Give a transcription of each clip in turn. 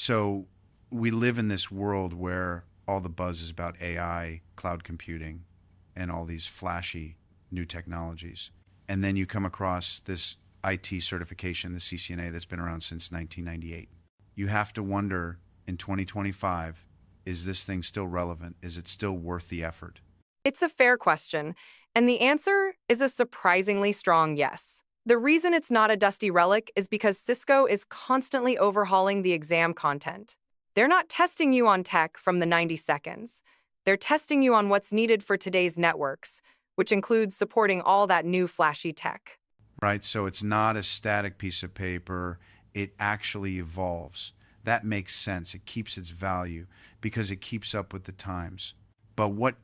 So we live in this world where all the buzz is about AI, cloud computing, and all these flashy new technologies. And then you come across this IT certification, the CCNA, that's been around since 1998. You have to wonder in 2025, is this thing still relevant? Is it still worth the effort? It's a fair question, and the answer is a surprisingly strong yes. The reason it's not a dusty relic is because Cisco is constantly overhauling the exam content. They're not testing you on tech from the 90 seconds. They're testing you on what's needed for today's networks, which includes supporting all that new flashy tech. Right? So it's not a static piece of paper, it actually evolves. That makes sense. It keeps its value because it keeps up with the times. But what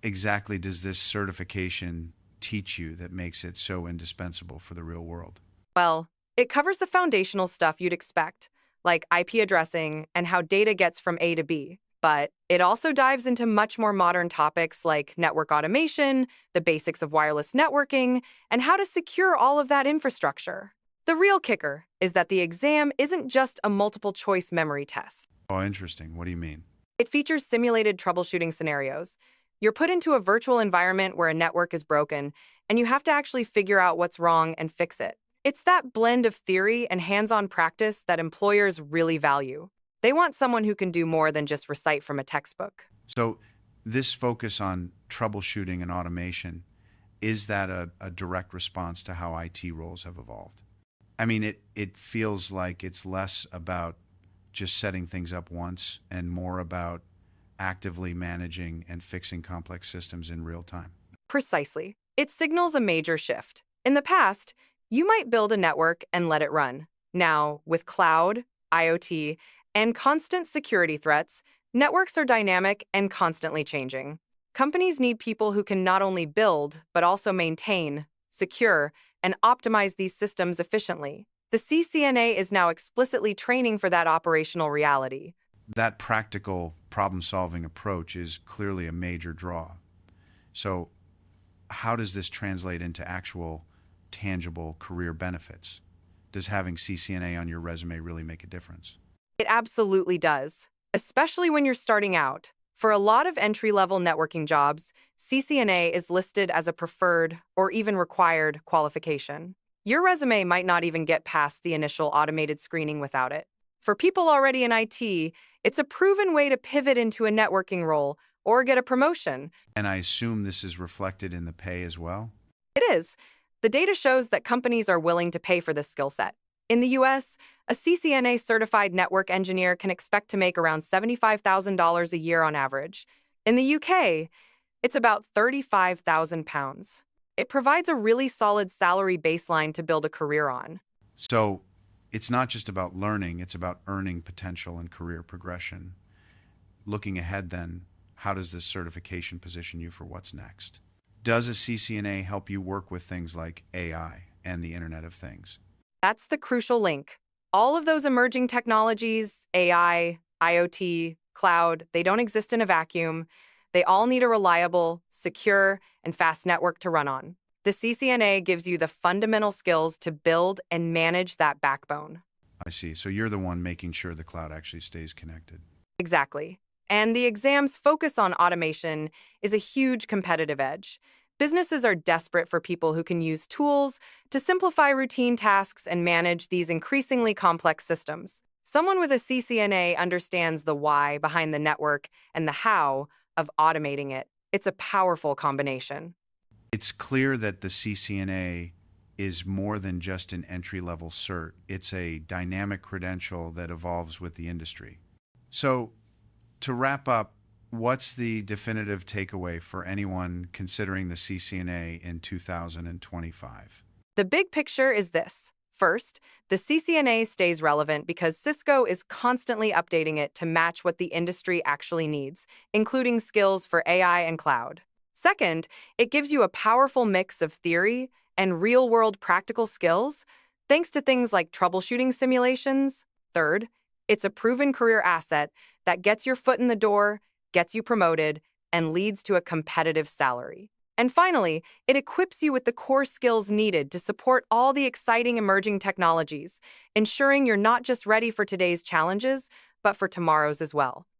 exactly does this certification teach you that makes it so indispensable for the real world? Well, it covers the foundational stuff you'd expect, like IP addressing and how data gets from A to B. But it also dives into much more modern topics like network automation, the basics of wireless networking, and how to secure all of that infrastructure. The real kicker is that the exam isn't just a multiple choice memory test. Oh, interesting. What do you mean? It features simulated troubleshooting scenarios. You're put into a virtual environment where a network is broken, and you have to actually figure out what's wrong and fix it. It's that blend of theory and hands-on practice that employers really value. They want someone who can do more than just recite from a textbook. So, this focus on troubleshooting and automation, is that a direct response to how IT roles have evolved? I mean, it feels like it's less about just setting things up once and more about actively managing and fixing complex systems in real time. Precisely. It signals a major shift. In the past, you might build a network and let it run. Now, with cloud, IoT, and constant security threats, networks are dynamic and constantly changing. Companies need people who can not only build, but also maintain, secure, and optimize these systems efficiently. The CCNA is now explicitly training for that operational reality. That practical problem solving approach is clearly a major draw. So, how does this translate into actual, tangible career benefits? Does having CCNA on your resume really make a difference? It absolutely does, especially when you're starting out. For a lot of entry-level networking jobs, CCNA is listed as a preferred or even required qualification. Your resume might not even get past the initial automated screening without it. For people already in IT, it's a proven way to pivot into a networking role or get a promotion. And I assume this is reflected in the pay as well? It is. The data shows that companies are willing to pay for this skill set. In the US, a CCNA certified network engineer can expect to make around $75,000 a year on average. In the UK, it's about £35,000. It provides a really solid salary baseline to build a career on. So, it's not just about learning, it's about earning potential and career progression. Looking ahead, then, how does this certification position you for what's next? Does a CCNA help you work with things like AI and the Internet of Things? That's the crucial link. All of those emerging technologies, AI, IoT, cloud, they don't exist in a vacuum. They all need a reliable, secure, and fast network to run on. The CCNA gives you the fundamental skills to build and manage that backbone. I see. So you're the one making sure the cloud actually stays connected. Exactly. And the exam's focus on automation is a huge competitive edge. Businesses are desperate for people who can use tools to simplify routine tasks and manage these increasingly complex systems. Someone with a CCNA understands the why behind the network and the how of automating it. It's a powerful combination. It's clear that the CCNA is more than just an entry-level cert. It's a dynamic credential that evolves with the industry. So, to wrap up, what's the definitive takeaway for anyone considering the CCNA in 2025? The big picture is this. First, the CCNA stays relevant because Cisco is constantly updating it to match what the industry actually needs, including skills for AI and cloud. Second, it gives you a powerful mix of theory and real-world practical skills, thanks to things like troubleshooting simulations. Third, it's a proven career asset that gets your foot in the door, gets you promoted, and leads to a competitive salary. And finally, it equips you with the core skills needed to support all the exciting emerging technologies, ensuring you're not just ready for today's challenges, but for tomorrow's as well.